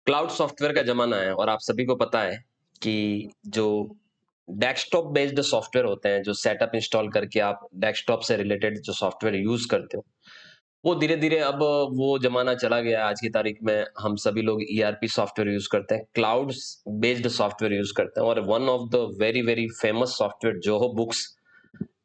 Cloud software का जमाना है और आप सभी को पता है कि जो डेस्कटॉप बेस्ड सॉफ्टवेयर होते हैं, जो सेटअप इंस्टॉल करके आप डेस्कटॉप से रिलेटेड जो सॉफ्टवेयर यूज करते हो, वो धीरे धीरे अब वो जमाना चला गया। आज की तारीख में हम सभी लोग ईआरपी सॉफ्टवेयर यूज करते हैं, क्लाउड बेस्ड सॉफ्टवेयर यूज करते हैं। और one of the very very famous software Zoho books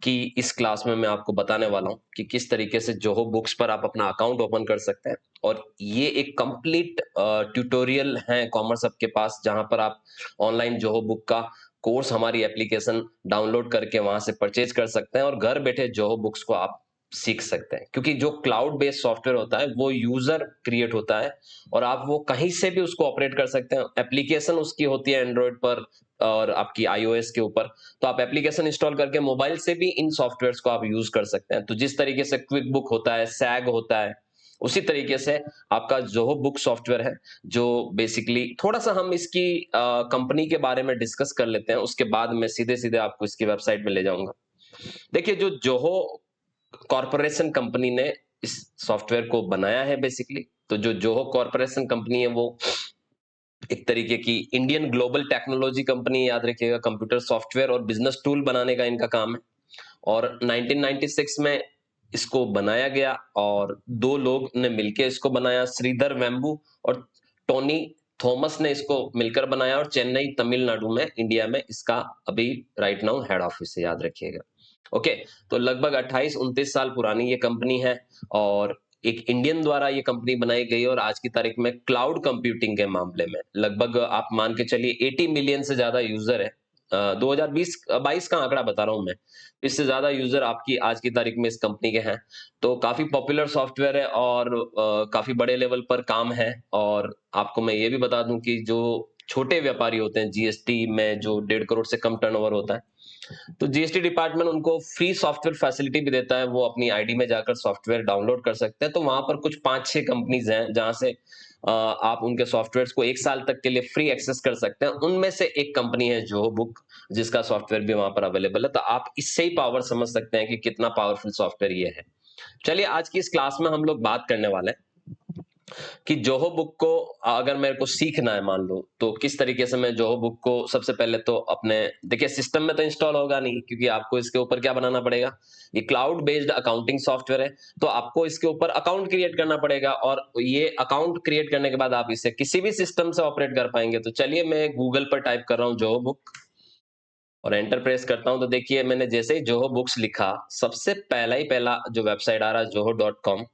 कि इस क्लास में मैं आपको बताने वाला हूं कि किस तरीके से जोहो बुक्स पर आप अपना अकाउंट ओपन कर सकते हैं। और ये एक कंप्लीट ट्यूटोरियल है कॉमर्स हब के पास, जहां पर आप ऑनलाइन जोहो बुक का कोर्स हमारी एप्लीकेशन डाउनलोड करके वहां से परचेज कर सकते हैं और घर बैठे जोहो बुक्स को आप सीख सकते हैं। क्योंकि जो क्लाउड बेस्ड सॉफ्टवेयर होता है वो यूजर क्रिएट होता है और आप वो कहीं से भी उसको ऑपरेट कर सकते हैं। एप्लीकेशन उसकी होती है एंड्रॉइड पर और आपकी आईओएस के ऊपर, तो आप एप्लीकेशन इंस्टॉल करके मोबाइल से भी इन सॉफ्टवेयर्स को आप यूज कर सकते हैं। तो जिस तरीके से क्विक बुक होता है, सैग होता है, उसी तरीके से आपका जोहो बुक सॉफ्टवेयर है, जो बेसिकली थोड़ा सा हम इसकी कंपनी के बारे में डिस्कस कर लेते हैं, उसके बाद मैं सीधे सीधे आपको इसकी वेबसाइट में ले जाऊंगा। देखिए, जो जोहो कॉरपोरेशन कंपनी ने इस सॉफ्टवेयर को बनाया है बेसिकली, तो जो जोहो कॉरपोरेशन कंपनी है वो एक तरीके की इंडियन ग्लोबल टेक्नोलॉजी कंपनी, याद रखिएगा। कंप्यूटर सॉफ्टवेयर और बिजनेस टूल बनाने का इनका काम है और 1996 में इसको बनाया गया और दो लोग ने मिलकर इसको बनाया, श्रीधर वेम्बू और टोनी थॉमस ने इसको मिलकर बनाया और चेन्नई तमिलनाडु में, इंडिया में इसका अभी राइट नाउ हेड ऑफिस है, याद रखिएगा। ओके, तो लगभग 28-29 साल पुरानी ये कंपनी है और एक इंडियन द्वारा ये कंपनी बनाई गई और आज की तारीख में क्लाउड कंप्यूटिंग के मामले में लगभग आप मान के चलिए 80 मिलियन से ज्यादा यूजर है। 2020-22 का आंकड़ा बता रहा हूं मैं, इससे ज्यादा यूजर आपकी आज की तारीख में इस कंपनी के हैं। तो काफी पॉपुलर सॉफ्टवेयर है और काफी बड़े लेवल पर काम है। और आपको मैं ये भी बता दूं कि जो छोटे व्यापारी होते हैं, जीएसटी में जो 1.5 करोड़ से कम टर्नओवर होता है, तो जीएसटी डिपार्टमेंट उनको फ्री सॉफ्टवेयर फैसिलिटी भी देता है। वो अपनी आईडी में जाकर सॉफ्टवेयर डाउनलोड कर सकते हैं। तो वहां पर कुछ 5-6 कंपनीज हैं जहां से आप उनके सॉफ्टवेयर्स को 1 साल तक के लिए फ्री एक्सेस कर सकते हैं। उनमें से एक कंपनी है जोहो बुक, जिसका सॉफ्टवेयर भी वहां पर अवेलेबल है। तो आप इससे ही पावर समझ सकते हैं कि कितना पावरफुल सॉफ्टवेयर ये है। चलिए, आज की इस क्लास में हम लोग बात करने वाले हैं कि जोहो बुक को अगर मेरे को सीखना है, मान लो, तो किस तरीके से मैं जोहो बुक को सबसे पहले तो अपने, देखिए, सिस्टम में तो इंस्टॉल होगा नहीं, क्योंकि आपको इसके ऊपर क्या बनाना पड़ेगा, ये क्लाउड बेस्ड अकाउंटिंग सॉफ्टवेयर है। तो आपको इसके ऊपर अकाउंट क्रिएट करना पड़ेगा और ये अकाउंट क्रिएट करने के बाद आप इसे किसी भी सिस्टम से ऑपरेट कर पाएंगे। तो चलिए, मैं गूगल पर टाइप कर रहा हूँ जोहो बुक और एंटर प्रेस करता हूं। तो देखिए, मैंने जैसे ही जोहो बुक्स लिखा, सबसे पहला जो वेबसाइट आ रहा है जोहो.com,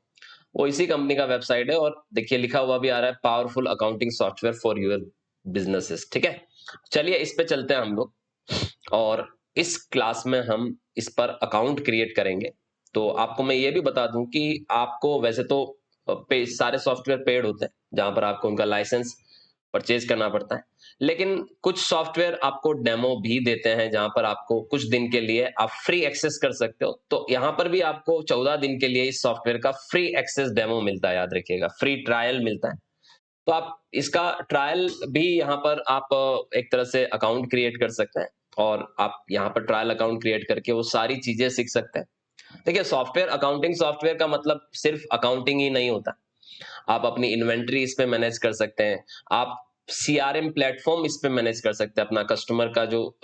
वो इसी कंपनी का वेबसाइट है। और देखिए, लिखा हुआ भी आ रहा है powerful accounting software for your businesses. ठीक है, चलिए इस पे चलते हैं हम लोग और इस क्लास में हम इस पर अकाउंट क्रिएट करेंगे। तो आपको मैं ये भी बता दूं कि आपको वैसे तो सारे सॉफ्टवेयर पेड होते हैं, जहां पर आपको उनका लाइसेंस परचेज करना पड़ता है। लेकिन कुछ सॉफ्टवेयर आपको डेमो भी देते हैं, जहां पर आपको कुछ दिन के लिए आप फ्री एक्सेस कर सकते हो। तो यहाँ पर भी आपको 14 दिन के लिए इस सॉफ्टवेयर का फ्री एक्सेस डेमो मिलता है, याद रखिएगा, फ्री ट्रायल मिलता है। तो आप इसका ट्रायल भी यहाँ पर आप एक तरह से अकाउंट क्रिएट कर सकते हैं और आप यहाँ पर ट्रायल अकाउंट क्रिएट करके वो सारी चीजें सीख सकते हैं। देखिए, सॉफ्टवेयर, अकाउंटिंग सॉफ्टवेयर का मतलब सिर्फ अकाउंटिंग ही नहीं होता। आप अपनी इन्वेंट्री इस पे मैनेज कर सकते हैं, आप सीआरएम प्लेटफॉर्म इस पे मैनेज कर सकते हैं, अपना कस्टमर का जो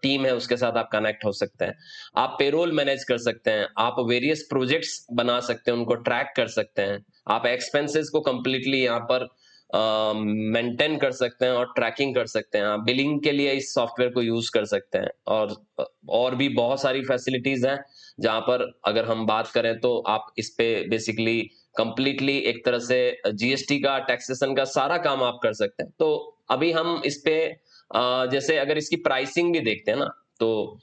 टीम है उसके साथ आप कनेक्ट हो सकते हैं, आप पेरोल मैनेज कर सकते हैं, आप वेरियस प्रोजेक्ट्स बना सकते हैं, उनको ट्रैक कर सकते हैं, आप एक्सपेंसेस को कंप्लीटली यहाँ पर मेंटेन कर सकते हैं और ट्रैकिंग कर सकते हैं। आप बिलिंग के लिए इस सॉफ्टवेयर को यूज कर सकते हैं और भी बहुत सारी फैसिलिटीज हैं, जहां पर अगर हम बात करें तो आप इस पे बेसिकली कंप्लीटली एक तरह से जीएसटी का, टैक्सेशन का सारा काम आप कर सकते हैं। तो अभी हम इस पे जैसे अगर इसकी प्राइसिंग भी देखते हैं ना, तो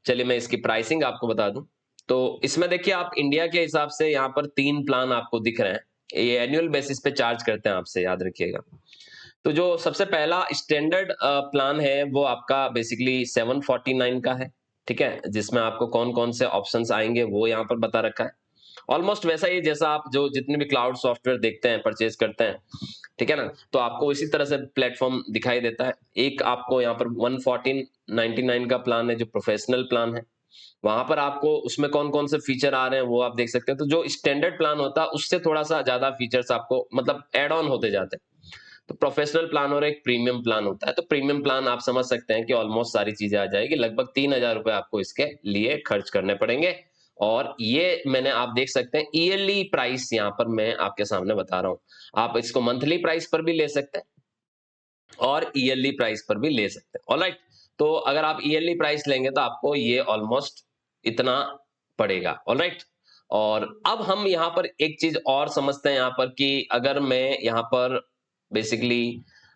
चलिए मैं इसकी प्राइसिंग आपको बता दूं। तो इसमें देखिए, आप इंडिया के हिसाब से यहाँ पर 3 प्लान आपको दिख रहे हैं। ये एनुअल बेसिस पे चार्ज करते हैं आपसे, याद रखिएगा। तो जो सबसे पहला स्टैंडर्ड प्लान है वो आपका बेसिकली 749 का है। ठीक है, जिसमें आपको कौन कौन से ऑप्शंस आएंगे वो यहाँ पर बता रखा है। ऑलमोस्ट वैसा ही जैसा आप जो जितने भी क्लाउड सॉफ्टवेयर देखते हैं, परचेज करते हैं, ठीक है ना, तो आपको इसी तरह से प्लेटफॉर्म दिखाई देता है। एक आपको यहाँ पर 114.99 का प्लान है, जो प्रोफेशनल प्लान है। वहां पर आपको उसमें कौन कौन से फीचर आ रहे हैं वो आप देख सकते हैं। तो जो स्टैंडर्ड प्लान होता है उससे थोड़ा सा ज्यादा फीचर्स आपको मतलब एड ऑन होते जाते हैं। तो प्रोफेशनल प्लान और एक प्रीमियम प्लान होता है। तो प्रीमियम प्लान आप समझ सकते हैं कि ऑलमोस्ट सारी चीजें आ जाएगी, लगभग 3,000 रुपए आपको इसके लिए खर्च करने पड़ेंगे। और ये मैंने आप देख सकते हैं ईयरली प्राइस यहाँ पर मैं आपके सामने बता रहा हूँ। आप इसको मंथली प्राइस पर भी ले सकते हैं और ईयरली प्राइस पर भी ले सकते हैं। ऑलराइट, तो अगर आप ईयरली प्राइस लेंगे तो आपको ये ऑलमोस्ट इतना पड़ेगा। ऑलराइट, और अब हम यहाँ पर एक चीज और समझते हैं यहाँ पर कि अगर मैं यहाँ पर बेसिकली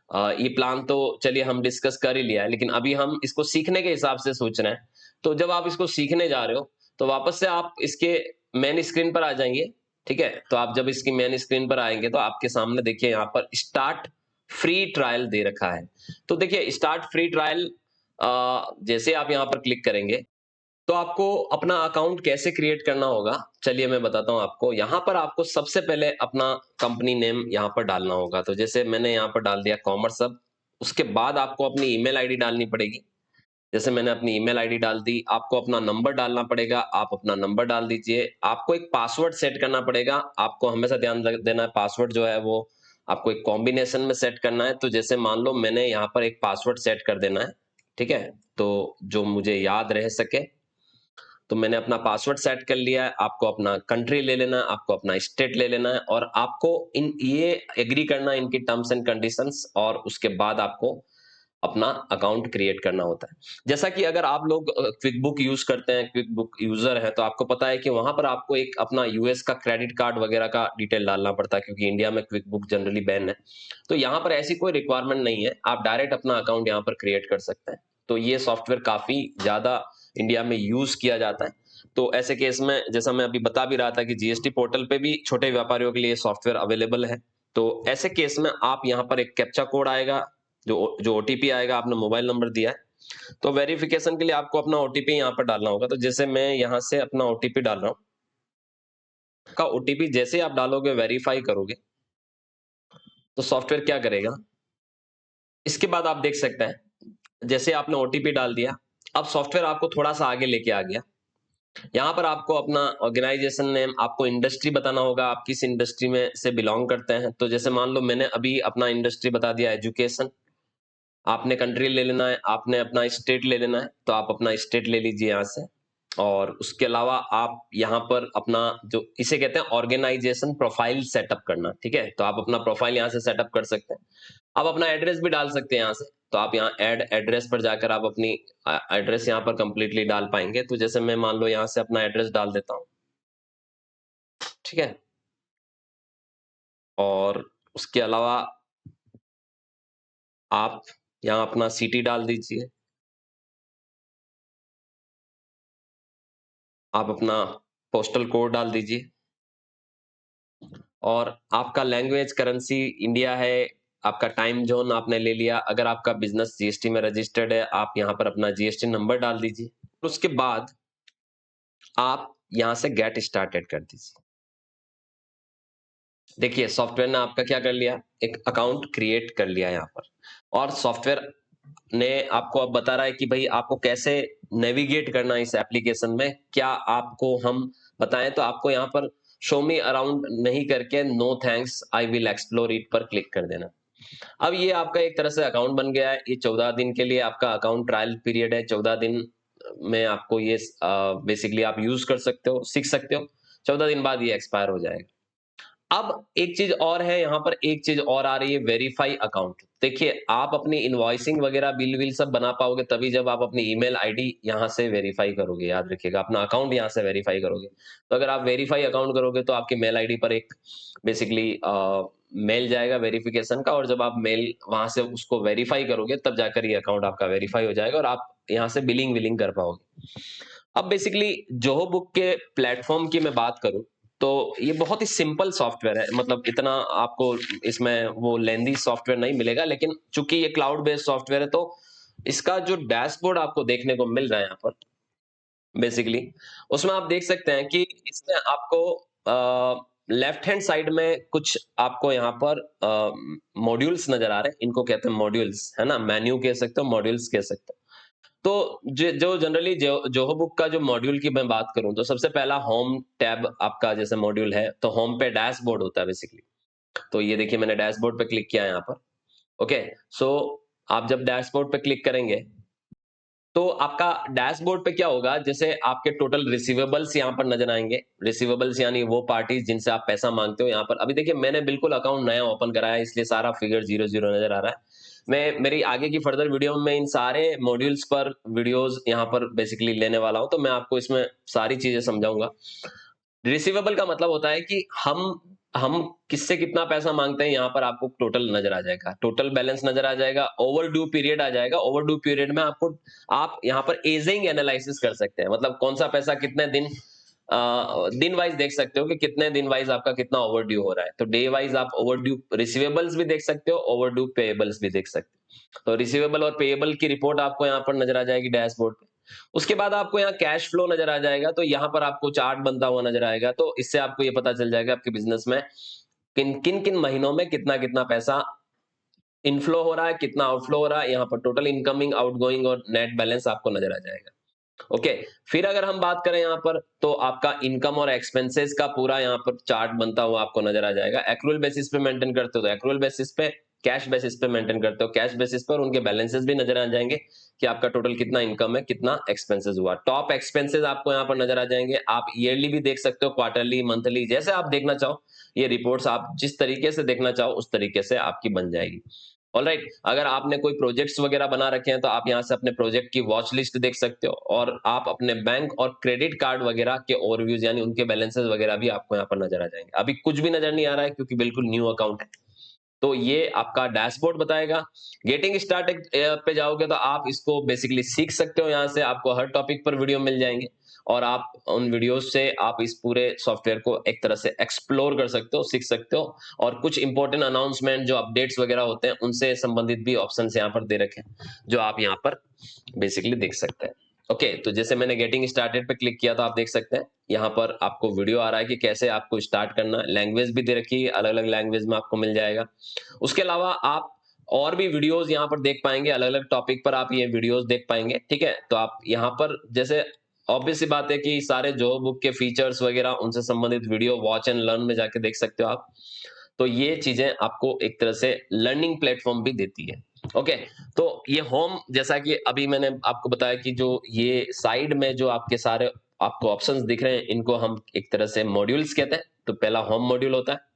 ये प्लान तो चलिए हम डिस्कस कर ही लिया है, लेकिन अभी हम इसको सीखने के हिसाब से सोच रहे हैं। तो जब आप इसको सीखने जा रहे हो तो वापस से आप इसके मेन स्क्रीन पर आ जाएंगे। ठीक है, तो आप जब इसकी मेन स्क्रीन पर आएंगे तो आपके सामने देखिए यहाँ पर स्टार्ट फ्री ट्रायल दे रखा है। तो देखिए स्टार्ट फ्री ट्रायल जैसे आप यहाँ पर क्लिक करेंगे तो आपको अपना अकाउंट कैसे क्रिएट करना होगा, चलिए मैं बताता हूँ आपको। यहाँ पर आपको सबसे पहले अपना कंपनी नेम यहाँ पर डालना होगा। तो जैसे मैंने यहाँ पर डाल दिया कॉमर्स हब। उसके बाद आपको अपनी ईमेल आईडी डालनी पड़ेगी। जैसे मैंने अपनी ईमेल आईडी डाल दी, आपको अपना नंबर डालना पड़ेगा, आप अपना नंबर डाल दीजिए। आपको एक पासवर्ड सेट करना पड़ेगा। आपको हमेशा ध्यान देना है पासवर्ड जो है वो आपको एक कॉम्बिनेशन में सेट करना है। तो जैसे मान लो मैंने यहाँ पर एक पासवर्ड सेट कर देना है, ठीक है, तो जो मुझे याद रह सके। तो मैंने अपना पासवर्ड सेट कर लिया है। आपको अपना कंट्री ले लेना है, आपको अपना स्टेट ले लेना है, और आपको इन ये एग्री करना है इनकी टर्म्स एंड कंडीशंस, और उसके बाद आपको अपना अकाउंट क्रिएट करना होता है। जैसा कि अगर आप लोग क्विक बुक यूज करते हैं, क्विक बुक यूजर है, तो आपको पता है कि वहां पर आपको एक अपना यूएस का क्रेडिट कार्ड वगैरह का डिटेल डालना पड़ता है, क्योंकि इंडिया में क्विक बुक जनरली बैन है। तो यहाँ पर ऐसी कोई रिक्वायरमेंट नहीं है, आप डायरेक्ट अपना अकाउंट यहाँ पर क्रिएट कर सकते हैं। तो ये सॉफ्टवेयर काफी ज्यादा इंडिया में यूज किया जाता है। तो ऐसे केस में जैसा मैं अभी बता भी रहा था कि जीएसटी पोर्टल पे भी छोटे व्यापारियों के लिए सॉफ्टवेयर अवेलेबल है। तो ऐसे केस में आप यहाँ पर एक कैप्चा कोड आएगा, जो जो ओटीपी आएगा, आपने मोबाइल नंबर दिया है, तो वेरिफिकेशन के लिए आपको अपना ओटीपी यहाँ पर डालना होगा। तो जैसे मैं यहाँ से अपना ओटीपी डाल रहा हूँ, का ओटीपी जैसे ही आप डालोगे, वेरीफाई करोगे, तो सॉफ्टवेयर क्या करेगा, इसके बाद आप देख सकते हैं जैसे आपने ओटीपी डाल दिया, अब सॉफ्टवेयर आपको थोड़ा सा आगे लेके आ गया। यहाँ पर आपको अपना ऑर्गेनाइजेशन नेम, आपको इंडस्ट्री बताना होगा, आप किस इंडस्ट्री में से बिलोंग करते हैं। तो जैसे मान लो मैंने अभी अपना इंडस्ट्री बता दिया एजुकेशन। आपने कंट्री ले लेना है, आपने अपना स्टेट ले लेना है, तो आप अपना स्टेट ले लीजिए यहाँ से। और उसके अलावा आप यहाँ पर अपना जो इसे कहते हैं ऑर्गेनाइजेशन प्रोफाइल सेटअप करना, ठीक है, तो आप अपना प्रोफाइल यहाँ से सेटअप कर सकते हैं। आप अपना एड्रेस भी डाल सकते हैं यहाँ से। तो आप यहाँ ऐड एड्रेस पर जाकर आप अपनी एड्रेस यहाँ पर कंप्लीटली डाल पाएंगे। तो जैसे मैं मान लो यहाँ से अपना एड्रेस डाल देता हूँ, ठीक है, और उसके अलावा आप यहाँ अपना सिटी डाल दीजिए, आप अपना पोस्टल कोड डाल दीजिए, और आपका लैंग्वेज करेंसी इंडिया है, आपका टाइम जोन आपने ले लिया। अगर आपका बिजनेस जीएसटी में रजिस्टर्ड है, आप यहाँ पर अपना जीएसटी नंबर डाल दीजिए। उसके बाद आप यहाँ से गेट स्टार्टेड कर दीजिए। देखिए सॉफ्टवेयर ने आपका क्या कर लिया, एक अकाउंट क्रिएट कर लिया यहाँ पर। और सॉफ्टवेयर ने आपको अब बता रहा है कि भाई आपको कैसे नेविगेट करना है इस एप्लीकेशन में। क्या आपको हम बताएं, तो आपको यहाँ पर शो मी अराउंड नहीं करके no thanks I will explore it पर क्लिक कर देना। अब ये आपका एक तरह से अकाउंट बन गया है। ये 14 दिन के लिए आपका अकाउंट ट्रायल पीरियड है। 14 दिन में आपको ये बेसिकली आप यूज कर सकते हो, सीख सकते हो। 14 दिन बाद ये एक्सपायर हो जाएगा। अब एक चीज और है, यहाँ पर एक चीज और आ रही है, वेरीफाई अकाउंट। देखिए आप अपनी इनवॉइसिंग वगैरह बिल विल सब बना पाओगे तभी जब आप अपनी ईमेल आईडी यहाँ से वेरीफाई करोगे। याद रखिएगा, अपना अकाउंट यहाँ से वेरीफाई करोगे। तो अगर आप वेरीफाई अकाउंट करोगे तो आपकी मेल आईडी पर एक बेसिकली मेल जाएगा वेरिफिकेशन का, और जब आप मेल वहां से उसको वेरीफाई करोगे तब जाकर ये अकाउंट आपका वेरीफाई हो जाएगा और आप यहाँ से बिलिंग विलिंग कर पाओगे। अब बेसिकली जोहो बुक के प्लेटफॉर्म की मैं बात करूं तो ये बहुत ही सिंपल सॉफ्टवेयर है। मतलब इतना आपको इसमें वो लेंदी सॉफ्टवेयर नहीं मिलेगा, लेकिन चूंकि ये क्लाउड बेस्ड सॉफ्टवेयर है तो इसका जो डैशबोर्ड आपको देखने को मिल रहा है यहाँ पर बेसिकली, उसमें आप देख सकते हैं कि इसमें आपको लेफ्ट हैंड साइड में कुछ आपको यहाँ पर मॉड्यूल्स नजर आ रहे हैं। इनको कहते हैं मॉड्यूल्स, है ना, मेन्यू कह सकते हो, मॉड्यूल्स कह सकते हो। तो जो जनरली जोहो बुक का जो मॉड्यूल की मैं बात करूं तो सबसे पहला होम टैब आपका जैसे मॉड्यूल है, तो होम पे डैशबोर्ड होता है बेसिकली। तो ये देखिए मैंने डैशबोर्ड पे क्लिक किया यहाँ पर। ओके, सो आप जब डैशबोर्ड पे क्लिक करेंगे तो आपका डैशबोर्ड पे क्या होगा, जैसे आपके टोटल रिसीवेबल्स यहाँ पर नजर आएंगे। रिसीवेबल्स यानी वो पार्टीज जिनसे आप पैसा मांगते हो। यहाँ पर अभी देखिए मैंने बिल्कुल अकाउंट नया ओपन कराया है, इसलिए सारा फिगर 00 नजर आ रहा है। मैं मेरी आगे की फर्दर वीडियो में इन सारे मॉड्यूल्स पर वीडियोस यहाँ पर बेसिकली लेने वाला हूँ, तो मैं आपको इसमें सारी चीजें समझाऊंगा। रिसीवेबल का मतलब होता है कि हम किससे कितना पैसा मांगते हैं, यहाँ पर आपको टोटल नजर आ जाएगा, टोटल बैलेंस नजर आ जाएगा, ओवर ड्यू पीरियड आ जाएगा। ओवर ड्यू पीरियड में आपको आप यहाँ पर एजिंग एनालिसिस कर सकते हैं, मतलब कौन सा पैसा कितने दिन दिन वाइज देख सकते हो कि कितने दिन वाइज आपका कितना ओवर ड्यू हो रहा है। तो डे वाइज आप ओवर ड्यू रिसीवेबल्स भी देख सकते हो, ओवर ड्यू पेएबल्स भी देख सकते हो। तो रिसीवेबल और पेएबल की रिपोर्ट आपको यहाँ पर नजर आ जाएगी डैशबोर्ड पे। उसके बाद आपको यहाँ कैश फ्लो नजर आ जाएगा, तो यहाँ पर आपको चार्ट बनता हुआ नजर आएगा। तो इससे आपको ये पता चल जाएगा आपके बिजनेस में किन किन किन महीनों में कितना कितना पैसा इनफ्लो हो रहा है, कितना आउटफ्लो हो रहा है। यहाँ पर टोटल इनकमिंग, आउटगोइंग और नेट बैलेंस आपको नजर आ जाएगा। ओके, फिर अगर हम बात करें यहाँ पर, तो आपका इनकम और एक्सपेंसेस का पूरा यहाँ पर चार्ट बनता हुआ आपको नजर आ जाएगा। एक्रूअल बेसिस पे मेंटेन करते हो तो एक्रूअल बेसिस पे, कैश बेसिस पे मेंटेन करते हो कैश बेसिस पर, उनके बैलेंसेस भी नजर आ जाएंगे कि आपका टोटल कितना इनकम है, कितना एक्सपेंसेस हुआ। टॉप एक्सपेंसेस आपको यहाँ पर नजर आ जाएंगे। आप ईयरली भी देख सकते हो, क्वार्टरली, मंथली, जैसे आप देखना चाहो। ये रिपोर्ट्स आप जिस तरीके से देखना चाहो उस तरीके से आपकी बन जाएगी। ऑलराइट, अगर आपने कोई प्रोजेक्ट्स वगैरह बना रखे हैं तो आप यहाँ से अपने प्रोजेक्ट की वॉच लिस्ट देख सकते हो, और आप अपने बैंक और क्रेडिट कार्ड वगैरह के ओवरव्यूज यानी उनके बैलेंसेस वगैरह भी आपको यहाँ पर नजर आ जाएंगे। अभी कुछ भी नजर नहीं आ रहा है क्योंकि बिल्कुल न्यू अकाउंट है। तो ये आपका डैशबोर्ड बताएगा। गेटिंग स्टार्टेड पे जाओगे तो आप इसको बेसिकली सीख सकते हो। यहाँ से आपको हर टॉपिक पर वीडियो मिल जाएंगे, और आप उन वीडियोस से आप इस पूरे सॉफ्टवेयर को एक तरह से एक्सप्लोर कर सकते हो, सीख सकते हो। और कुछ इंपॉर्टेंट अनाउंसमेंट जो अपडेट्स वगैरह होते हैं उनसे संबंधित भी ऑप्शंस यहाँ पर दे रखे हैं, जो आप यहाँ पर बेसिकली देख सकते हैं। ओके, तो जैसे मैंने गेटिंग स्टार्टेड पे क्लिक किया तो आप देख सकते हैं यहाँ पर आपको वीडियो आ रहा है कि कैसे आपको स्टार्ट करना है। लैंग्वेज भी दे रखी है, अलग अलग लैंग्वेज में आपको मिल जाएगा। उसके अलावा आप और भी वीडियोस यहाँ पर देख पाएंगे, अलग अलग टॉपिक पर आप ये वीडियोस देख पाएंगे। ठीक है, तो आप यहाँ पर जैसे ऑब्वियस सी बात है कि सारे जो बुक के फीचर्स वगैरह उनसे संबंधित वीडियो वॉच एंड लर्न में जाके देख सकते हो आप। तो ये चीजें आपको एक तरह से लर्निंग प्लेटफॉर्म भी देती है। ओके, तो ये होम, जैसा कि अभी मैंने आपको बताया कि जो ये साइड में जो आपके सारे आपको ऑप्शंस दिख रहे हैं, इनको हम एक तरह से मॉड्यूल्स कहते हैं। तो पहला होम मॉड्यूल होता है।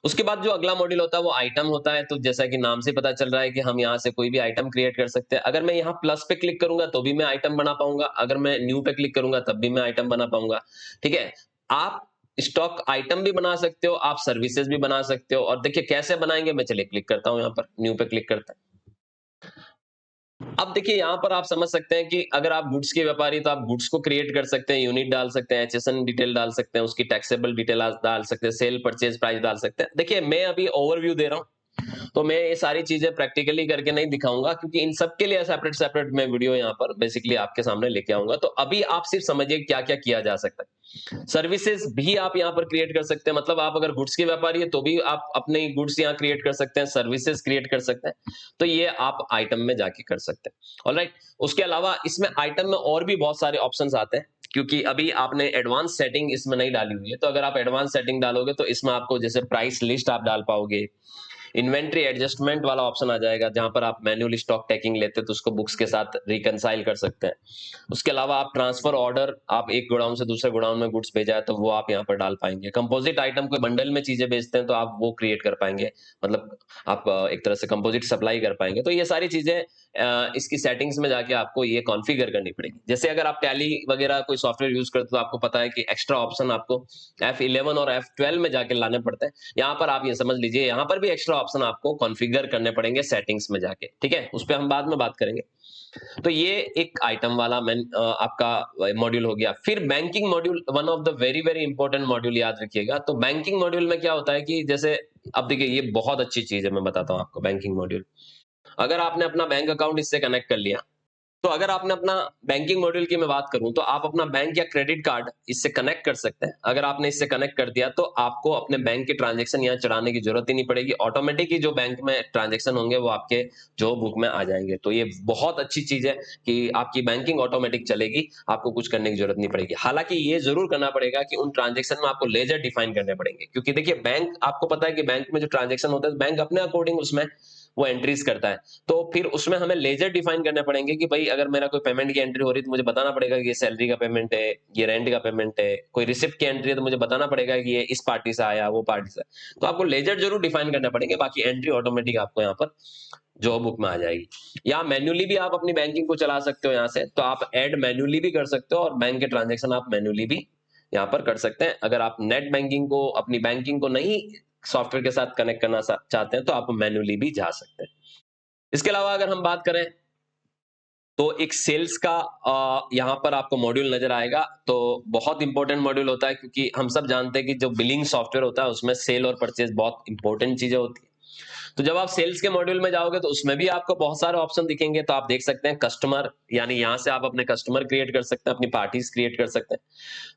उसके बाद जो अगला मॉड्यूल होता है वो आइटम होता है। तो जैसा कि नाम से पता चल रहा है कि हम यहाँ से कोई भी आइटम क्रिएट कर सकते हैं। अगर मैं यहाँ प्लस पे क्लिक करूंगा तो भी मैं आइटम बना पाऊंगा, अगर मैं न्यू पे क्लिक करूंगा तब भी मैं आइटम बना पाऊंगा। ठीक है, आप स्टॉक आइटम भी बना सकते हो, आप सर्विसेज भी बना सकते हो। और देखिए कैसे बनाएंगे, मैं चलिए क्लिक करता हूँ, यहाँ पर न्यू पे क्लिक करता हूँ। अब देखिए यहाँ पर आप समझ सकते हैं कि अगर आप गुड्स के व्यापारी, तो आप गुड्स को क्रिएट कर सकते हैं, यूनिट डाल सकते हैं, एचएसएन डिटेल डाल सकते हैं, उसकी टैक्सेबल डिटेल डाल सकते हैं, सेल परचेज प्राइस डाल सकते हैं। देखिए मैं अभी ओवरव्यू दे रहा हूँ, तो मैं ये सारी चीजें प्रैक्टिकली करके नहीं दिखाऊंगा, क्योंकि इन सब के लिए सेपरेट सेपरेट मैं वीडियो यहाँ पर बेसिकली आपके सामने लेके आऊंगा। तो अभी आप सिर्फ समझिए क्या क्या किया जा सकता है। सर्विसेज भी आप यहाँ पर क्रिएट कर सकते हैं, मतलब आप अगर गुड्स के व्यापारी है तो भी आप अपने गुड्स यहाँ क्रिएट कर सकते हैं, सर्विसेज क्रिएट कर सकते हैं। तो ये आप आइटम में जाके कर सकते हैं। ऑलराइट, उसके अलावा इसमें आइटम में और भी बहुत सारे ऑप्शंस आते हैं, क्योंकि अभी आपने एडवांस सेटिंग इसमें नहीं डाली हुई है। तो अगर आप एडवांस सेटिंग डालोगे तो इसमें आपको जैसे प्राइस लिस्ट आप डाल पाओगे, इन्वेंट्री एडजस्टमेंट वाला ऑप्शन आ जाएगा, जहां पर आप मैन्युअली स्टॉक टेकिंग लेते हैं तो उसको बुक्स के साथ रिकंसाइल कर सकते हैं। उसके अलावा आप ट्रांसफर ऑर्डर, आप एक गोडाउन से दूसरे गोडाउन में गुड्स भेजा है तो वो आप यहाँ पर डाल पाएंगे। कंपोजिट आइटम कोई बंडल में चीजें बेचते हैं तो आप वो क्रिएट कर पाएंगे, मतलब आप एक तरह से कंपोजिट सप्लाई कर पाएंगे। तो ये सारी चीजें इसकी सेटिंग्स में जाके आपको ये कॉन्फ़िगर करनी पड़ेगी। जैसे अगर आप टैली वगैरह कोई सॉफ्टवेयर यूज करते हो तो आपको पता है कि एक्स्ट्रा ऑप्शन आपको F11 और F12 में जाके लाने पड़ते हैं। यहाँ पर आप ये समझ लीजिए, यहाँ पर भी एक्स्ट्रा ऑप्शन आपको कॉन्फ़िगर करने पड़ेंगे सेटिंग्स में जाके। ठीक है, उस पर हम बाद में बात करेंगे। तो ये एक आइटम वाला आपका मॉड्यूल हो गया। फिर banking module, one of the very very important module, याद रखिएगा। तो बैंकिंग मॉड्यूल में क्या होता है कि जैसे अब देखिए ये बहुत अच्छी चीज है, मैं बताता हूँ आपको। बैंकिंग मॉड्यूल, अगर आपने अपना बैंक अकाउंट इससे कनेक्ट कर लिया, तो अगर आपने अपना बैंकिंग मॉड्यूल की मैं बात करूं तो आप अपना बैंक या क्रेडिट कार्ड इससे कनेक्ट कर सकते हैं। अगर आपने इससे कनेक्ट कर दिया तो आपको अपने बैंक के ट्रांजैक्शन यहाँ चढ़ाने की जरूरत ही नहीं पड़ेगी। ऑटोमेटिक ही जो बैंक में ट्रांजैक्शन होंगे वो आपके जो बुक में आ जाएंगे। तो ये बहुत अच्छी चीज है कि आपकी बैंकिंग ऑटोमेटिक चलेगी, आपको कुछ करने की जरूरत नहीं पड़ेगी। हालांकि ये जरूर करना पड़ेगा कि उन ट्रांजेक्शन में आपको लेजर डिफाइन करने पड़ेंगे, क्योंकि देखिए बैंक, आपको पता है कि बैंक में जो ट्रांजेक्शन होता है बैंक अपने अकॉर्डिंग उसमें वो एंट्रीज करता है। तो फिर उसमें हमें लेजर डिफाइन करने पड़ेंगे कि भाई अगर मेरा कोई पेमेंट की एंट्री हो रही है तो मुझे बताना पड़ेगा कि ये सैलरी का पेमेंट है, ये रेंट का पेमेंट है। कोई रिसिप्ट की एंट्री है तो मुझे बताना पड़ेगा कि ये इस पार्टी से आया, वो पार्टी से। तो आपको लेजर जरूर डिफाइन करना पड़ेंगे, बाकी एंट्री ऑटोमेटिक आपको यहाँ पर जो बुक में आ जाएगी। या मैन्युअली भी आप अपनी बैंकिंग को चला सकते हो यहाँ से, तो आप ऐड मैन्युअली भी कर सकते हो और बैंक के ट्रांजेक्शन आप मैन्युअली भी यहाँ पर कर सकते हैं। अगर आप नेट बैंकिंग को, अपनी बैंकिंग को नहीं सॉफ्टवेयर के साथ कनेक्ट करना चाहते हैं तो आप मैन्युअली भी जा सकते हैं। इसके अलावा अगर हम बात करें तो एक सेल्स का यहाँ पर आपको मॉड्यूल नजर आएगा। तो बहुत इंपॉर्टेंट मॉड्यूल होता है, क्योंकि हम सब जानते हैं कि जो बिलिंग सॉफ्टवेयर होता है उसमें सेल और परचेज बहुत इंपॉर्टेंट चीजें होती है। तो जब आप सेल्स के मॉड्यूल में जाओगे तो उसमें भी आपको बहुत सारे ऑप्शन दिखेंगे। तो आप देख सकते हैं कस्टमर, यानी यहाँ से आप अपने कस्टमर क्रिएट कर सकते हैं, अपनी पार्टीज क्रिएट कर सकते हैं।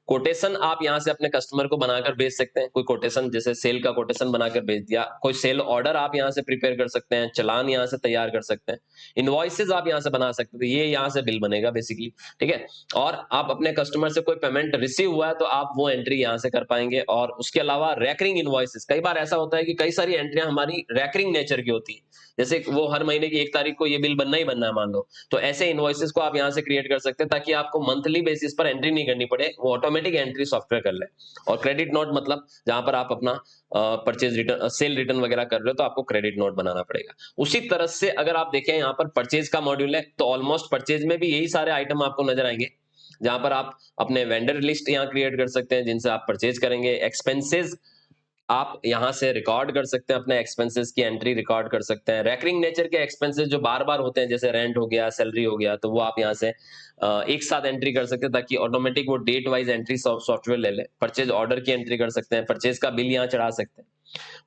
कोटेशन आप यहाँ से अपने कस्टमर को बनाकर भेज सकते हैं। कोई कोटेशन, जैसे सेल का कोटेशन बनाकर भेज दिया। कोई सेल ऑर्डर आप यहाँ से प्रिपेयर कर सकते हैं, चालान यहाँ से तैयार कर सकते हैं, इनवॉइसेज आप यहाँ से बना सकते हैं। तो ये यहाँ से बिल बनेगा बेसिकली, ठीक है। और आप अपने कस्टमर से कोई पेमेंट रिसीव हुआ है तो आप वो एंट्री यहाँ से कर पाएंगे। और उसके अलावा रैकरिंग इनवॉइसेज, कई बार ऐसा होता है कि कई सारी एंट्रियां हमारी रैकरिंग नेचर की होती है, जैसे वो हर महीने की 1 तारीख को ये बिल बनना ही बनना है मान लो। तो ऐसे इनवॉइसेस को आप यहाँ से क्रिएट कर सकते हैं ताकि आपको मंथली बेसिस पर एंट्री नहीं करनी पड़े, वो ऑटोमेटिक एंट्री सॉफ्टवेयर कर ले। और क्रेडिट नोट, मतलब जहां पर आप अपना परचेज रिटर्न, सेल रिटर्न वगैरह कर रहे हो तो आपको क्रेडिट नोट बनाना पड़ेगा। उसी तरह से अगर आप देखें यहाँ पर परचेज का मॉड्यूल है तो ऑलमोस्ट परचेज में भी यही सारे आइटम आपको नजर आएंगे, जहां पर आप अपने वेंडर लिस्ट यहाँ क्रिएट कर सकते हैं जिनसे आप परचेज करेंगे। एक्सपेंसेस आप यहां से रिकॉर्ड कर सकते हैं, अपने एक्सपेंसेस की एंट्री रिकॉर्ड कर सकते हैं। रैकरिंग नेचर के एक्सपेंसेस जो बार बार होते हैं, जैसे रेंट हो गया, सैलरी हो गया, तो वो आप यहां से एक साथ एंट्री कर सकते हैं ताकि ऑटोमेटिक वो डेट वाइज एंट्री सॉफ्टवेयर ले ले। परचेज ऑर्डर की एंट्री कर सकते हैं, परचेज का बिल यहाँ चढ़ा सकते हैं।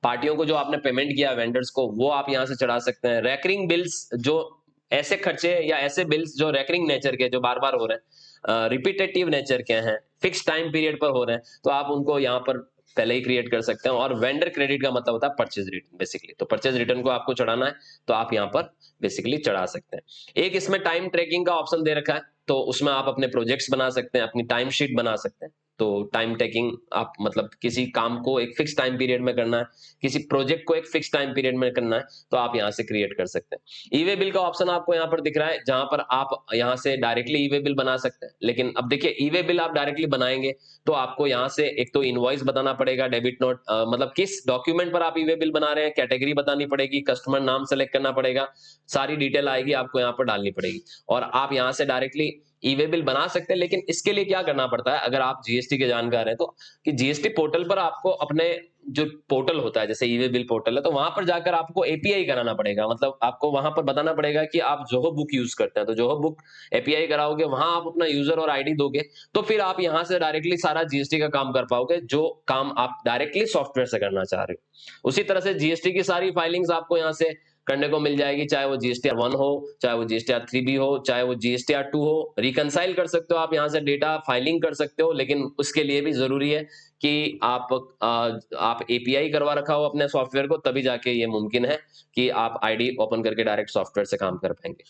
पार्टियों को जो आपने पेमेंट किया वेंडर्स को, वो आप यहाँ से चढ़ा सकते हैं। रैकरिंग बिल्स, जो ऐसे खर्चे या ऐसे बिल्स जो रैकरिंग नेचर के, जो बार बार हो रहे हैं, रिपीटेटिव नेचर के हैं, फिक्स टाइम पीरियड पर हो रहे हैं, तो आप उनको यहाँ पर पहले ही क्रिएट कर सकते हैं। और वेंडर क्रेडिट का मतलब होता है परचेज रिटर्न बेसिकली। तो परचेज रिटर्न को आपको चढ़ाना है तो आप यहाँ पर बेसिकली चढ़ा सकते हैं। एक इसमें टाइम ट्रैकिंग का ऑप्शन दे रखा है, तो उसमें आप अपने प्रोजेक्ट्स बना सकते हैं, अपनी टाइम शीट बना सकते हैं। तो टाइम ट्रैकिंग, आप मतलब किसी काम को एक फिक्स टाइम पीरियड में करना है, किसी प्रोजेक्ट को एक फिक्स टाइम पीरियड में करना है, तो आप यहाँ से क्रिएट कर सकते हैं। ई वे बिल का ऑप्शन आपको यहाँ पर दिख रहा है, जहां पर आप यहाँ से डायरेक्टली ई वे बिल बना सकते हैं। लेकिन अब देखिए, ई वे बिल आप डायरेक्टली बनाएंगे तो आपको यहाँ से एक तो इनवॉइस बताना पड़ेगा, डेबिट नोट, मतलब किस डॉक्यूमेंट पर आप ई वे बिल बना रहे हैं, कैटेगरी बतानी पड़ेगी, कस्टमर नाम सेलेक्ट करना पड़ेगा, सारी डिटेल आएगी आपको यहाँ पर डालनी पड़ेगी। और आप यहाँ से डायरेक्टली ई वे बिल बना सकते हैं। लेकिन इसके लिए क्या करना पड़ता है, अगर आप जीएसटी के जानकार हैं तो, कि जीएसटी पोर्टल पर आपको अपने जो पोर्टल होता है, जैसे ई वे बिल पोर्टल है, तो वहां पर जाकर आपको एपीआई कराना पड़ेगा। मतलब आपको वहां पर बताना पड़ेगा कि आप जोहो बुक यूज करते हैं, तो जोहो बुक एपीआई कराओगे, वहां आप अपना यूजर और आईडी दोगे, तो फिर आप यहाँ से डायरेक्टली सारा जीएसटी का काम कर पाओगे, जो काम आप डायरेक्टली सॉफ्टवेयर से करना चाह रहे हो। उसी तरह से जीएसटी की सारी फाइलिंग्स आपको यहाँ से करने को मिल जाएगी, चाहे वो जीएसटीआर 1 हो, चाहे वो जीएसटीआर 3B हो, चाहे वो जीएसटीआर 2 हो। रिकंसाइल कर सकते हो आप यहाँ से, डेटा फाइलिंग कर सकते हो, लेकिन उसके लिए भी जरूरी है कि आप एपीआई करवा रखा हो अपने सॉफ्टवेयर को, तभी जाके ये मुमकिन है कि आप आईडी ओपन करके डायरेक्ट सॉफ्टवेयर से काम कर पाएंगे।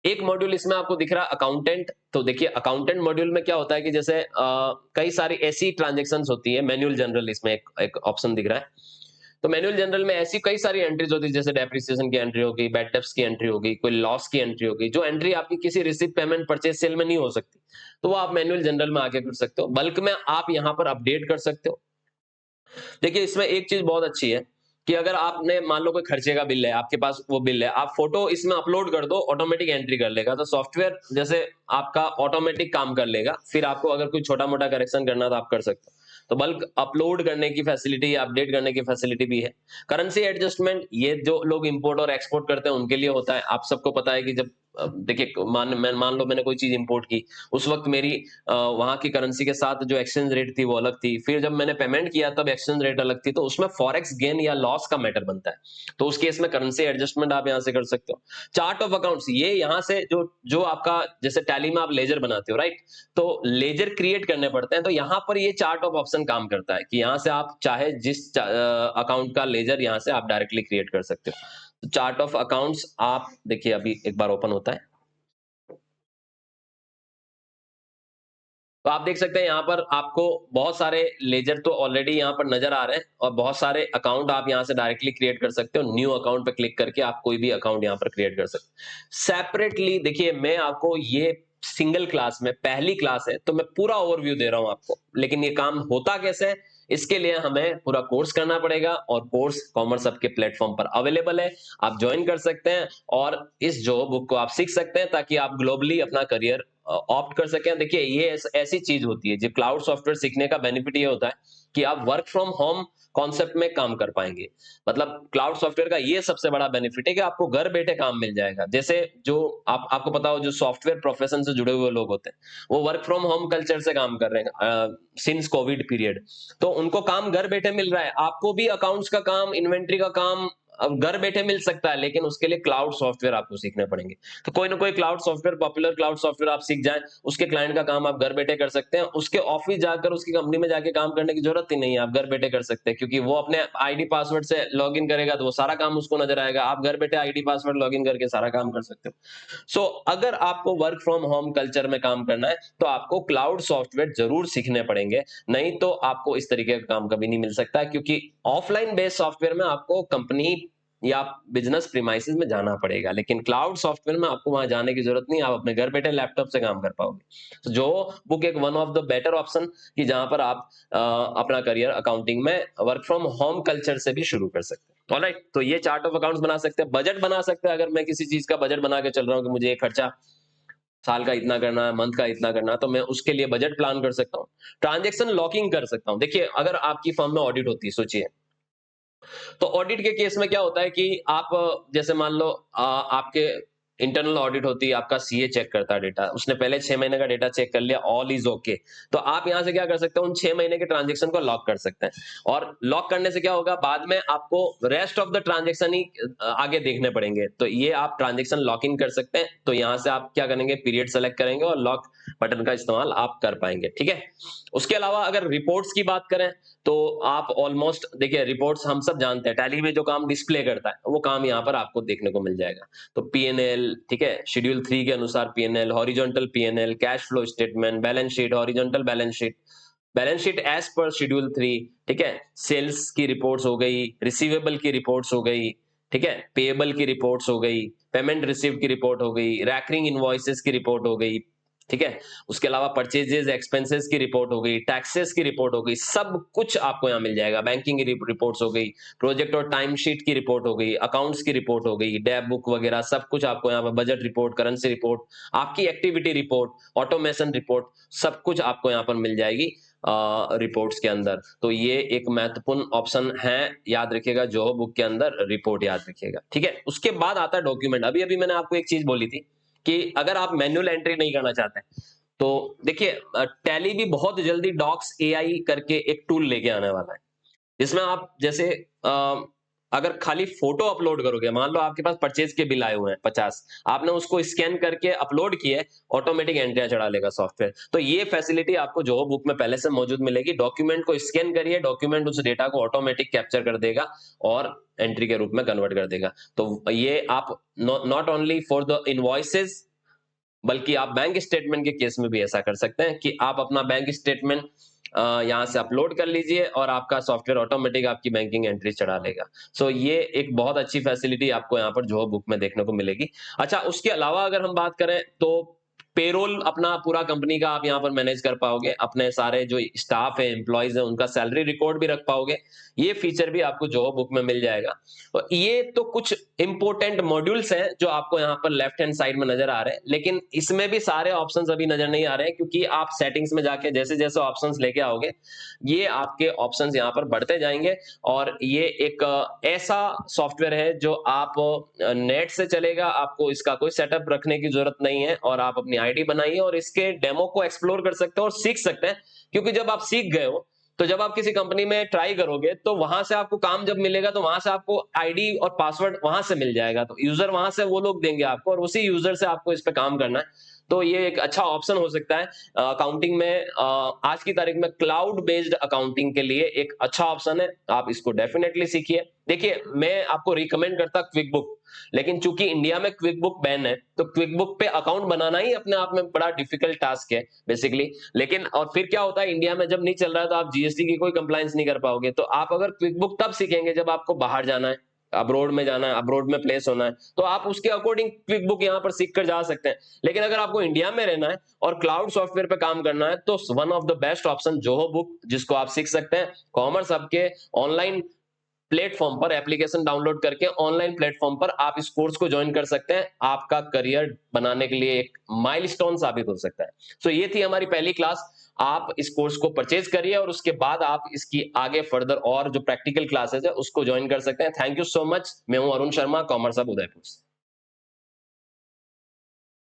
एक मॉड्यूल इसमें आपको दिख रहा है अकाउंटेंट। तो देखिए, अकाउंटेंट मॉड्यूल में क्या होता है कि जैसे कई सारी ऐसी ट्रांजेक्शन होती है। मैनुअल जनरल इसमें एक ऑप्शन दिख रहा है। तो मैनुअल जनरल में ऐसी कई सारी एंट्रीज होती है, जैसे डेप्रिसिएशन की एंट्री होगी, बैड डेब्ट्स की एंट्री होगी, कोई लॉस की एंट्री होगी, जो एंट्री आपकी किसी रिसिप्ट, पेमेंट, परचेज, सेल में नहीं हो सकती, तो वो आप मैनुअल जनरल में आके कर सकते हो। बल्क में आप यहाँ पर अपडेट कर सकते हो। देखिए, इसमें एक चीज बहुत अच्छी है कि अगर आपने मान लो कोई खर्चे का बिल है, आपके पास वो बिल है, आप फोटो इसमें अपलोड कर दो, ऑटोमेटिक एंट्री कर लेगा। तो सॉफ्टवेयर जैसे आपका ऑटोमेटिक काम कर लेगा। फिर आपको अगर कोई छोटा मोटा करेक्शन करना तो आप कर सकते हो। तो बल्क अपलोड करने की फैसिलिटी या अपडेट करने की फैसिलिटी भी है। करेंसी एडजस्टमेंट, ये जो लोग इंपोर्ट और एक्सपोर्ट करते हैं उनके लिए होता है। आप सबको पता है कि जब देखिए मान लो मैंने कोई चीज इंपोर्ट की, उस वक्त मेरी वहां की करेंसी के साथ जो एक्सचेंज रेट थी वो अलग थी, फिर जब मैंने पेमेंट किया तब एक्सचेंज रेट अलग थी, तो उसमें फॉरेक्स गेन या लॉस का मैटर बनता है। तो उस केस में करेंसी एडजस्टमेंट आप यहाँ से कर सकते हो। चार्ट ऑफ अकाउंट्स, ये यहाँ से जो जो आपका, जैसे टैली में आप लेजर बनाते हो राइट, तो लेजर क्रिएट करने पड़ते हैं, तो यहाँ पर ये चार्ट ऑफ ऑप्शन काम करता है कि यहाँ से आप चाहे जिस अकाउंट का लेजर यहाँ से आप डायरेक्टली क्रिएट कर सकते हो। तो चार्ट ऑफ अकाउंट्स आप देखिए अभी एक बार ओपन होता है, तो आप देख सकते हैं यहाँ पर आपको बहुत सारे लेजर तो ऑलरेडी यहाँ पर नजर आ रहे हैं, और बहुत सारे अकाउंट आप यहाँ से डायरेक्टली क्रिएट कर सकते हो। न्यू अकाउंट पे क्लिक करके आप कोई भी अकाउंट यहाँ पर क्रिएट कर सकते हो सेपरेटली। देखिए मैं आपको ये सिंगल क्लास में पहली क्लास है तो मैं पूरा ओवरव्यू दे रहा हूं आपको, लेकिन ये काम होता कैसे है इसके लिए हमें पूरा कोर्स करना पड़ेगा, और कोर्स कॉमर्स हब के प्लेटफॉर्म पर अवेलेबल है, आप ज्वाइन कर सकते हैं और इस जॉब बुक को आप सीख सकते हैं ताकि आप ग्लोबली अपना करियर ऑप्ट कर सकें। देखिए ये ऐसी चीज होती है, जो क्लाउड सॉफ्टवेयर सीखने का बेनिफिट ये होता है कि आप वर्क फ्रॉम होम कॉन्सेप्ट में काम कर पाएंगे। मतलब क्लाउड सॉफ्टवेयर का ये सबसे बड़ा बेनिफिट है कि आपको घर बैठे काम मिल जाएगा। जैसे जो आपको पता हो, जो सॉफ्टवेयर प्रोफेशन से जुड़े हुए लोग होते हैं वो वर्क फ्रॉम होम कल्चर से काम कर रहे हैं सिंस कोविड पीरियड, तो उनको काम घर बैठे मिल रहा है। आपको भी अकाउंट्स का काम, इन्वेंट्री का काम अब घर बैठे मिल सकता है, लेकिन उसके लिए क्लाउड सॉफ्टवेयर आपको सीखने पड़ेंगे। तो कोई ना कोई cloud software, popular cloud software आप सीख जाएं, उसके क्लाइंट का काम आप घर बैठे कर सकते हैं। उसके ऑफिस जाकर, उसकी कंपनी में जाके काम करने की जरूरत ही नहीं है, आप घर बैठे कर सकते हैं, क्योंकि वो अपने आईडी पासवर्ड से लॉगिन करेगा तो वो सारा काम उसको नजर आएगा। आप घर बैठे आईडी पासवर्ड लॉगिन करके सारा काम कर सकते हो। सो अगर आपको वर्क फ्रॉम होम कल्चर में काम करना है तो आपको क्लाउड सॉफ्टवेयर जरूर सीखने पड़ेंगे, नहीं तो आपको इस तरीके का काम कभी नहीं मिल सकता, क्योंकि ऑफलाइन बेस्ड सॉफ्टवेयर में आपको कंपनी या बिजनेस प्रीमाइसेस में जाना पड़ेगा, लेकिन क्लाउड सॉफ्टवेयर में आपको वहां जाने की जरूरत नहीं, आप अपने घर बैठे लैपटॉप से काम कर पाओगे। तो जो बुक एक one of the better option कि जहां पर आप अपना करियर अकाउंटिंग में वर्क फ्रॉम होम कल्चर से भी शुरू कर सकते हैं। ऑलराइट, तो ये चार्ट ऑफ अकाउंट्स बना सकते हैं, बजट बना सकते हैं। अगर मैं किसी चीज का बजट बना के चल रहा हूँ कि मुझे ये खर्चा साल का इतना करना है, मंथ का इतना करना है, तो मैं उसके लिए बजट प्लान कर सकता हूँ। ट्रांजेक्शन लॉकिंग कर सकता हूँ। देखिए अगर आपकी फर्म में ऑडिट होती है, सोचिए, तो ऑडिट के केस में क्या होता है कि आप जैसे मान लो आपके इंटरनल ऑडिट होती है, आपका सीए चेक करता है डेटा, उसने पहले 6 महीने का डेटा चेक कर लिया, ऑल इज ओके, तो आप यहां से क्या कर सकते हैं, उन 6 महीने के ट्रांजेक्शन को लॉक कर सकते हैं। और लॉक करने से क्या होगा, बाद में आपको रेस्ट ऑफ द ट्रांजेक्शन ही आगे देखने पड़ेंगे, तो ये आप ट्रांजेक्शन लॉक इन कर सकते हैं। तो यहां से आप क्या करेंगे, पीरियड सेलेक्ट करेंगे और लॉक बटन का इस्तेमाल आप कर पाएंगे। ठीक है, उसके अलावा अगर रिपोर्ट्स की बात करें तो आप ऑलमोस्ट देखिए, रिपोर्ट्स हम सब जानते हैं, टैली में जो काम डिस्प्ले करता है वो काम यहाँ पर आपको देखने को मिल जाएगा। तो पीएनएल, ठीक है, शेड्यूल 3 के अनुसार PNL, horizontal PNL, cash flow statement, balance sheet, horizontal balance sheet, balance sheet as per schedule 3, ठीक है, सेल्स की रिपोर्ट्स हो गई, रिसीवेबल की रिपोर्ट्स हो गई, ठीक है, पेएबल की रिपोर्ट्स हो गई, पेमेंट रिसीव की रिपोर्ट हो गई, रैकरिंग इनवॉइसेस की रिपोर्ट हो गई, ठीक है, उसके अलावा परचेजेस एक्सपेंसेस की रिपोर्ट हो गई, टैक्सेस की रिपोर्ट हो गई, सब कुछ आपको यहाँ मिल जाएगा। बैंकिंग की रिपोर्ट्स हो गई, प्रोजेक्ट और टाइम शीट की रिपोर्ट हो गई, अकाउंट्स की रिपोर्ट हो गई, डैब बुक वगैरह सब कुछ आपको यहाँ पर, बजट रिपोर्ट, करेंसी रिपोर्ट, आपकी एक्टिविटी रिपोर्ट, ऑटोमेशन रिपोर्ट, सब कुछ आपको यहाँ पर मिल जाएगी रिपोर्ट्स के अंदर। तो ये एक महत्वपूर्ण ऑप्शन है, याद रखिएगा, जो बुक के अंदर रिपोर्ट याद रखिएगा। ठीक है, उसके बाद आता है डॉक्यूमेंट। अभी अभी मैंने आपको एक चीज बोली थी कि अगर आप मैनुअल एंट्री नहीं करना चाहते, तो देखिए टैली भी बहुत जल्दी डॉक्स एआई करके एक टूल लेके आने वाला है, जिसमें आप जैसे अगर खाली फोटो अपलोड करोगे, मान लो आपके पास परचेज के बिल आए हुए हैं 50, आपने उसको स्कैन करके अपलोड किए, ऑटोमेटिक एंट्रियां चढ़ा लेगा सॉफ्टवेयर। तो ये फैसिलिटी आपको जो बुक में पहले से मौजूद मिलेगी। डॉक्यूमेंट को स्कैन करिए, डॉक्यूमेंट उस डेटा को ऑटोमेटिक कैप्चर कर देगा और एंट्री के रूप में कन्वर्ट कर देगा। तो ये आप not only for the invoices, बल्कि आप बैंक स्टेटमेंट के केस में भी ऐसा कर सकते हैं कि आप अपना बैंक स्टेटमेंट यहाँ से अपलोड कर लीजिए और आपका सॉफ्टवेयर ऑटोमेटिक आपकी बैंकिंग एंट्री चढ़ा लेगा। सो ये एक बहुत अच्छी फैसिलिटी आपको यहाँ पर जो बुक में देखने को मिलेगी। अच्छा, उसके अलावा अगर हम बात करें तो पेरोल अपना पूरा कंपनी का आप यहाँ पर मैनेज कर पाओगे, अपने सारे जो स्टाफ है, एम्प्लॉइज है, उनका सैलरी रिकॉर्ड भी रख पाओगे। ये फीचर भी आपको जोहो बुक में मिल जाएगा। तो ये तो कुछ इंपॉर्टेंट मॉड्यूल्स हैं जो आपको यहाँ पर लेफ्ट हैंड साइड में नजर आ रहे हैं, लेकिन इसमें भी सारे ऑप्शंस अभी नजर नहीं आ रहे हैं, क्योंकि आप सेटिंग्स में जाके जैसे जैसे ऑप्शंस लेके आओगे, ये आपके ऑप्शंस यहाँ पर बढ़ते जाएंगे। और ये एक ऐसा सॉफ्टवेयर है जो आप नेट से चलेगा, आपको इसका कोई सेटअप रखने की जरूरत नहीं है, और आप अपनी आईडी बनाइए और इसके डेमो को एक्सप्लोर कर सकते हैं और सीख सकते हैं। क्योंकि जब आप सीख गए हो, तो जब आप किसी कंपनी में ट्राई करोगे, तो वहां से आपको काम जब मिलेगा, तो वहां से आपको आईडी और पासवर्ड वहां से मिल जाएगा, तो यूजर वहां से वो लोग देंगे आपको, और उसी यूजर से आपको इस पे काम करना है। तो ये एक अच्छा ऑप्शन हो सकता है अकाउंटिंग में। आज की तारीख में क्लाउड बेस्ड अकाउंटिंग के लिए एक अच्छा ऑप्शन है, आप इसको डेफिनेटली सीखिए। देखिए, मैं आपको रिकमेंड करता क्विक बुक, लेकिन चूंकि इंडिया में क्विक बुक बैन है, तो क्विक बुक पे अकाउंट बनाना ही अपने आप में बड़ा डिफिकल्ट टास्क है बेसिकली। लेकिन और फिर क्या होता है, इंडिया में जब नहीं चल रहा है, तो आप जीएसटी की कोई कंप्लायंस नहीं कर पाओगे। तो आप अगर क्विक बुक तब सीखेंगे जब आपको बाहर जाना है, अब्रोड में जाना है, अब्रोड में प्लेस होना है, तो आप उसके अकॉर्डिंग क्विक बुक यहाँ पर सीख कर जा सकते हैं। लेकिन अगर आपको इंडिया में रहना है और क्लाउड सॉफ्टवेयर पे काम करना है, तो one of the best option Zoho book, जिसको आप सीख सकते हैं कॉमर्स हब के ऑनलाइन प्लेटफॉर्म पर, एप्लीकेशन डाउनलोड करके ऑनलाइन प्लेटफॉर्म पर आप इस कोर्स को ज्वाइन कर सकते हैं। आपका करियर बनाने के लिए एक माइलस्टोन साबित हो सकता है। सो ये थी हमारी पहली क्लास। आप इस कोर्स को परचेज करिए और उसके बाद आप इसकी आगे फर्दर और जो प्रैक्टिकल क्लासेस है उसको ज्वाइन कर सकते हैं। Thank you so much. मैं हूं अरुण शर्मा, कॉमर्स हब उदयपुर से।